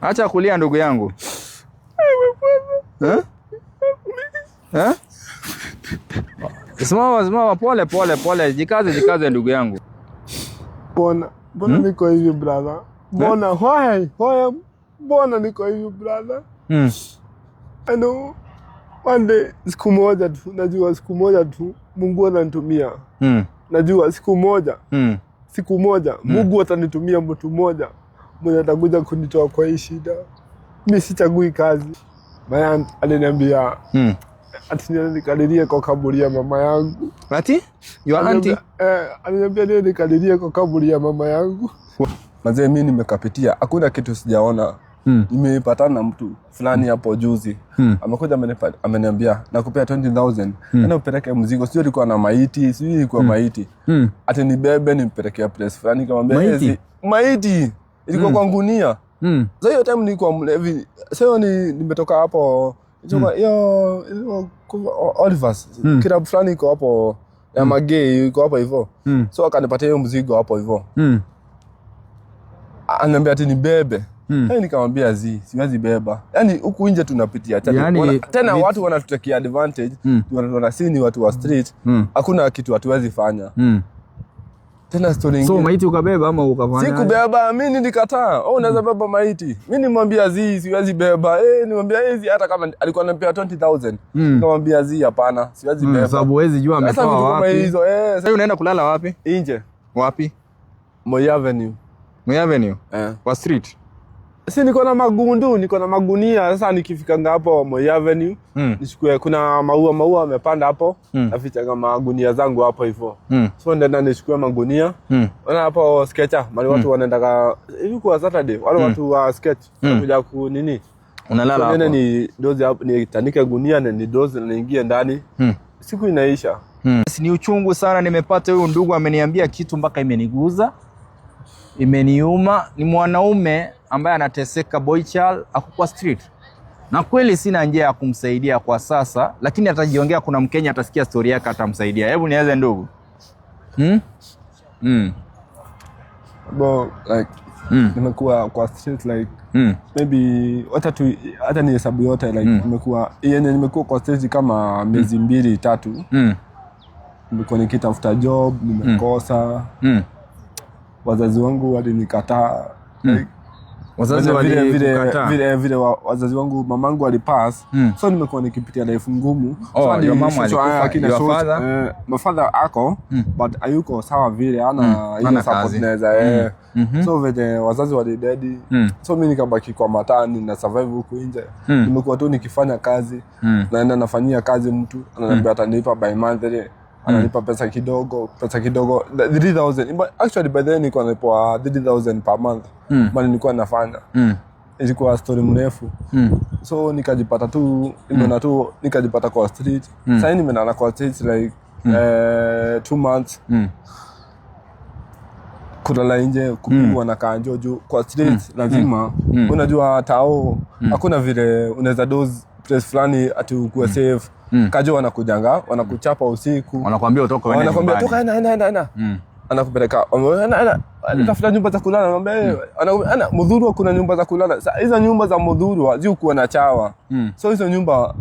Acha kulia ndugu yangu. Simama pole. Jikaze ndugu yangu. Mbona niko hivi brother? Mbona mbona niko hivi brother? I know one day, siku moja tu Mungu atanitumia. Najua siku moja Mungu atanitumia mtu mmoja mwenye atakuja kunitoa kwa hii shida. Mimi sichagui kazi. Baya aliniambia ati nikadirie kwa kaburi ya mama yangu. Ati? Your auntie? Aliniambia nikadirie kwa kaburi ya mama yangu. Mazee mimi nimekapitia, hakuna kitu sijaona. Nimepatana na mtu fulani hapo juzi. Amekuja ameniambia nakupea 20,000. Ana upeleke mzigo. Sio ilikuwa na maiti, sio ilikuwa maiti. Ati nibebe nimpelekea place fulani kamwambia maiti. Ilikuwa kwa ngunia. Sasa hiyo time nilikuwa mlevi. Sasa nimetoka hapo. Hiyo Olivers. Kila fulani iko hapo ya magei iko hapo hivyo. So akanipatia hiyo mzigo hapo hivyo. Ananiambia ati nibebe. Nikamwambia siwezi beba. Yaani huku nje tunapitia tena watu wanatutekea advantage. Wanasini ni watu wa street. Hakuna kitu hatuwezi fanya. Tena story nyingine. So maiti ukabeba ama ukafanya? Sikubeba, mimi nilikataa. Unaweza beba maiti. Mimi nimwambia siwezi beba. Nimwambia hata kama alikuwa ananipa 20,000. Nikamwambia hapana, siwezi beba. Sababu huwezi jua ametoa wapi. Sasa unaenda kulala wapi? Nje. Wapi? Moi Avenue. Moi Avenue? Kwa street? Si niko na magunia. Sasa nikifika hapo Moi Avenue, nichukue kuna maua amepanda hapo, naficha magunia zangu hapo hivyo. So nenda nichukue magunia. Wana hapo sketcher, mali watu wanaenda hivi kwa Saturday, wale watu wa sketch wanakuja ku nini? Unalala hapo. Ni dozi hapo, ni tanike gunia na ni dozi na niingie ndani. Siku inaisha. Ni uchungu sana nimepata. Huyu ndugu ameniambia kitu mpaka imeniguza. Imeniuma. Ni mwanaume ambaye anateseka boy child ako kwa street. Na kweli sina njia ya kumsaidia kwa sasa, lakini atajiongea kuna Mkenya atasikia story yake atamsaidia. Hebu nieleze ndugu. But like nimekuwa kwa street like maybe hata ni hesabu yote like nimekuwa kwa street kama miezi 2-3. Nimekuwa nikitafuta job, nimekosa. Wazazi wangu walinikataa. Wazazi walikukataa? Vile wazazi wangu, mamangu alipass. So nimekuwa nikipitia life ngumu. So your mama alikufa kina father? My father ako, but hayuko sawa vile, ana ile support naweza. So vile wazazi walidedi. So mimi nikabaki kwa matani na survive huko nje. Nimekuwa tu nikifanya kazi. Naenda nafanyia kazi mtu, ananiambia atanipa by monthly. Ananipa pesa kidogo 3,000. But actually by then nilikuwa nalipa 3,000 per month. Bali nilikuwa nafanya. Ilikuwa story mrefu. So nikajipata tu nikajipata kwa street. Sasa nimelala kwa street like 2 months. Kulala nje, kupigwa na kanjo juu kwa street lazima unajua tao hakuna vile unaweza doze place fulani ati ukuwe safe. Kajo wanakuchapa usiku. Wanakuambia utoke wewe. Wanakuambia toka enda. Anakupeleka. Tafuta nyumba za kulala. Anamwambia Mudhurwa kuna nyumba za kulala. Hizo nyumba za Mudhurwa zikuwa na chawa. So hizo nyumba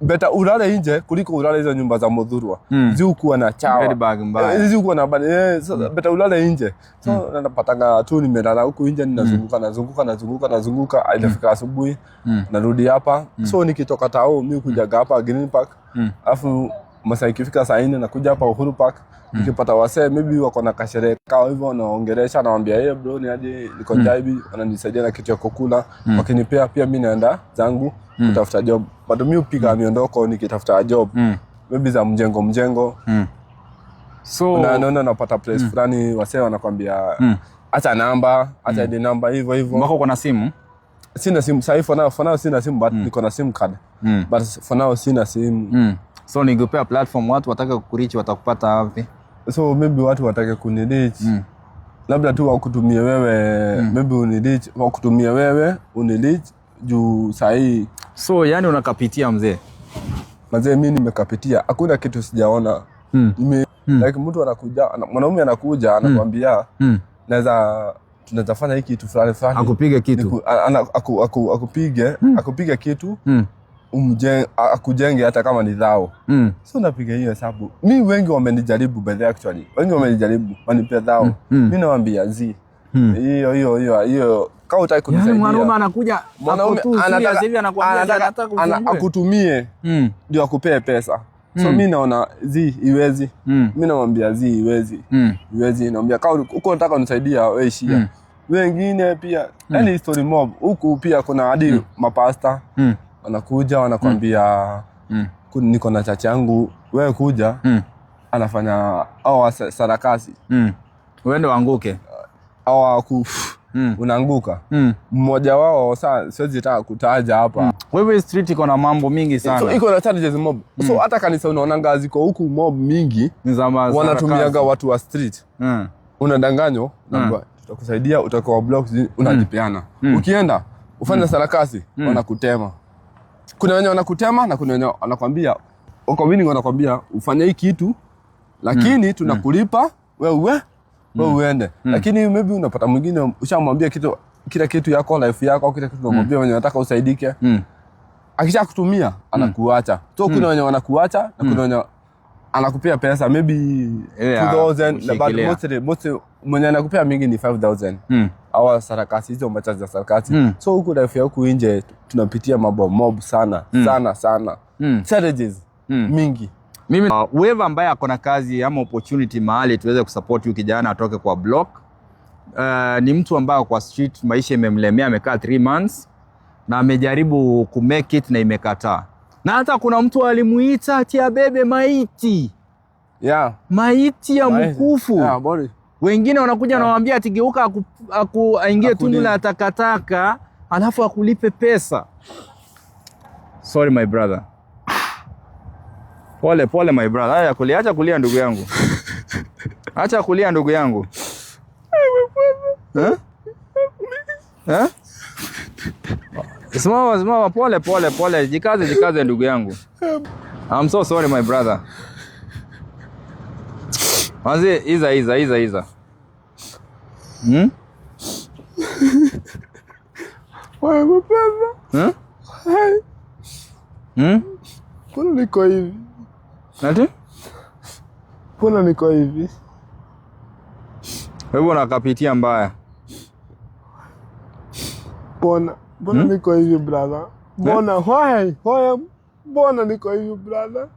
beta ulale nje kuliko ulale hizo nyumba za Mudhurwa. Zikuwa na chawa. Very bag mbaya. Zikuwa na beta ulale nje. So napatanga tu nimelala huko nje nazunguka ilifika asubuhi narudi hapa. So nikitoka tao mimi kuja hapa Green Park. Alafu masaa ikifika saa 4 nakuja hapa Uhuru Park. Nikipata wasee maybe wako na kasherehe kao hivyo naongelesha nawaambia bro ni aje niko njaa hivi, wananisaidia na kitu ya kukula. Wakinipea pia mimi naenda zangu kutafuta job. Bado mimi upiga miondoko nikitafuta job. Maybe za mjengo. So naona napata place fulani wasee wanakuambia acha namba, acha ID namba hivyo. Mbona uko na simu? Sina simu sasa for now sina simu but niko na sim card. But for now sina simu. So ningepea platform watu wataka kukureach watakupata wapi? So maybe watu wataka kunireach. Labda tu wakutumie wewe, maybe unireach juu sahi. So yani unakapitia mzee. Mzee mimi nimekapitia. Hakuna kitu sijaona. Like mtu anakuja, mwanaume anakuja anakuambia naweza tunaweza fanya hiki kitu fulani. Akupige kitu. Akupige kitu. Akujenge hata kama ni dhao. So napiga hiyo hesabu. Mi wengi wamenijaribu by the actually. Wengi wamenijaribu wanipe dhao. Mimi nawaambia hiyo kama utaki kunisaidia. Mwanaume anakuja anataka akutumie ndio akupee pesa. So mimi naona iwezi. Mimi nawaambia iwezi. Iwezi naambia kama uko unataka unisaidia wewe ishia. Wengine pia yani story mob huku pia kuna hadi mapasta. Wanakuja wanakuambia niko na chacha yangu wewe kuja anafanya au sarakasi uende waanguke au unaanguka. Mmoja wao sasa siwezi taka kutaja hapa. Wewe street iko na mambo mingi sana. So iko na challenges mob. So hata kanisa unaona ngazi ziko huku mob mingi wanatumiaga watu wa street. Unadanganyo naomba tutakusaidia utakuwa blocks unajipeana. Ukienda ufanye sarakasi wanakutema. Kuna wenye wanakutema na kuna wenye wanakuambia wanakuambia ufanye hii kitu lakini tunakulipa wewe uende. Lakini maybe unapata mwingine ushamwambia kila kitu yako life yako kila kitu unamwambia wenye unataka usaidike. Akisha kutumia anakuacha. So kuna wenye wanakuacha na kuna wenye anakupea pesa maybe 2000 but most mwenye anakupea mingi ni 5000. Au sarakasi hizo macha za sarakasi. So huko life ya huko nje tunapitia mambo mob sana. Challenges mingi. Mimi wewe ambaye akona kazi ama opportunity mahali tuweze kusupport huyu kijana atoke kwa block. Ni mtu ambaye kwa street maisha imemlemea, amekaa 3 months na amejaribu ku make it na imekataa. Na hata kuna mtu alimuita ati abebe maiti. Maiti ya mkufu. Wengine wanakuja na waambia ati geuka aingie tundu la takataka alafu akulipe pesa. Sorry my brother. Pole my brother. Haya acha kulia ndugu yangu. Acha kulia ndugu yangu. Simama pole. Jikaze ndugu yangu. I'm so sorry my brother. Manzi iza. Wewe baba. Mbona niko hivi? Nati? Mbona niko hivi? Wewe unakapitia mbaya. Mbona niko hivi brother? Mbona niko hivi brother?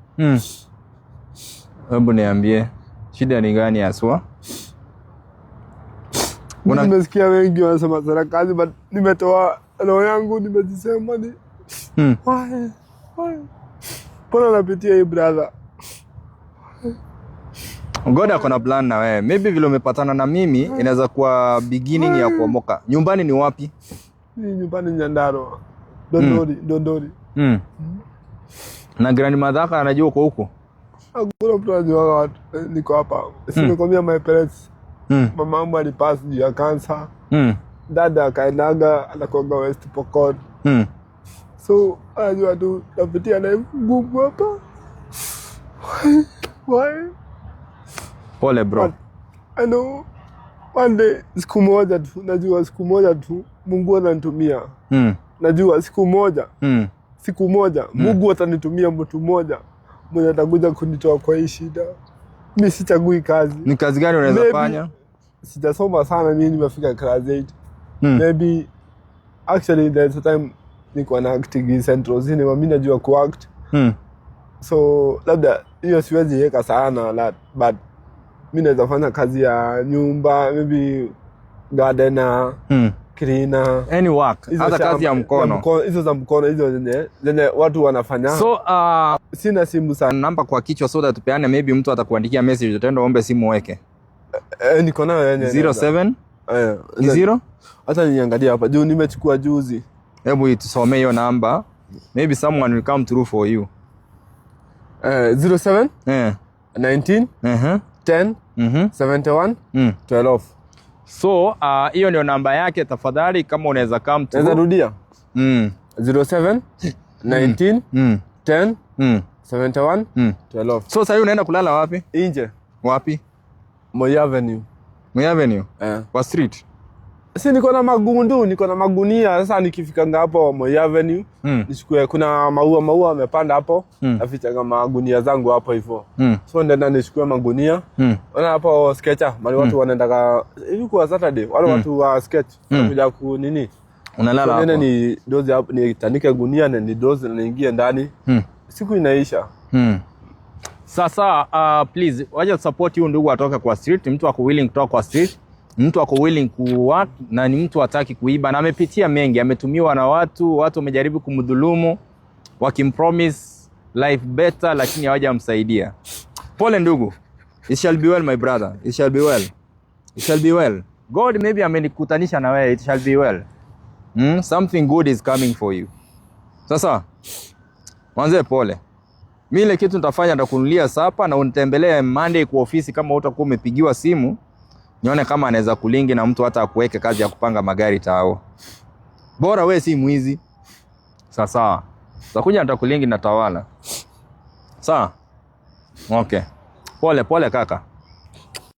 Hebu niambie shida ni gani haswa? Nimesikia wengi wanasema sarakasi but nimetoa roho yangu nimejisema ni mbona napitia hii brother? God akona plan na wewe. Maybe vile umepatana na mimi inaweza kuwa beginning ya kuomoka. Nyumbani ni wapi? Nyumbani Nyandarua. Dondori. Na grandmother yako anajua uko huko? Hakuna mtu anajua watu niko hapa. Simekwambia my parents. Mama yangu alipass juu ya cancer. Dada akaendaga anakuanga West Pokot. So anajua tu napitia na ngumu hapa. Why? Pole bro. But I know one day siku moja tu Mungu atanitumia. Najua siku moja Mungu atanitumia mtu mmoja mwenye atakuja kunitoa kwa hii shida. Mimi sichagui kazi. Ni kazi gani unaweza fanya? Sijasoma sana, mimi nimefika class 8. Maybe actually there's a time niko na acting Central Cinema, mimi najua ku-act. So labda hiyo siwezi yeka sana but mimi naweza fanya kazi ya nyumba, maybe gardener, cleaner, any work, hata kazi ya mkono. Hizo za mkono hizo zenye watu wanafanya. So sina simu sana. Namba kwa kichwa so that tupeane, maybe mtu atakuandikia message utaenda ombe simu weke. Niko nayo yenye 07 ni 0. Hata niangalia hapa juu nimechukua juzi. Hebu itusomee hiyo namba. Maybe someone will come through for you. 07 19 10 71 12. So hiyo ndio namba yake, tafadhali kama unaweza come through. Naweza rudia. 07 19 10 71 12. So sasa hiyo unaenda kulala wapi? Nje. Wapi? Moi Avenue. Moi Avenue? Kwa street? Si niko na magundu, niko na magunia. Sasa nikifika hapo Moi Avenue, nichukue kuna maua amepanda hapo, naficha magunia zangu hapo hivyo. So nenda nichukue magunia. Ona hapo sketcher, mali watu wanaenda hivi kwa Saturday, wale watu wa sketch wanakuja ku nini? Unalala hapo. Ni dozi hapo, ni tanike gunia na ni dozi na niingie ndani. Siku inaisha. Sasa please waje support huyu ndugu atoke kwa street, mtu ako willing kutoka kwa street. Mtu ako willing kuwork na ni mtu hataki kuiba na amepitia mengi, ametumiwa na watu wamejaribu kumdhulumu, wakimpromise life better lakini hawajamsaidia. Pole ndugu. It shall be well my brother. It shall be well. It shall be well. God maybe amenikutanisha na wewe. It shall be well. Something good is coming for you. Sasa mwanze pole. Mimi ile kitu nitafanya nitakunulia sapa na unitembelee Monday kwa ofisi kama utakuwa umepigiwa simu. Nione kama anaweza kulingi na mtu hata akuweke kazi ya kupanga magari tao. Bora we si mwizi. Sawa. Utakuja nitakulingi na tawala. Sawa? Okay. Pole kaka.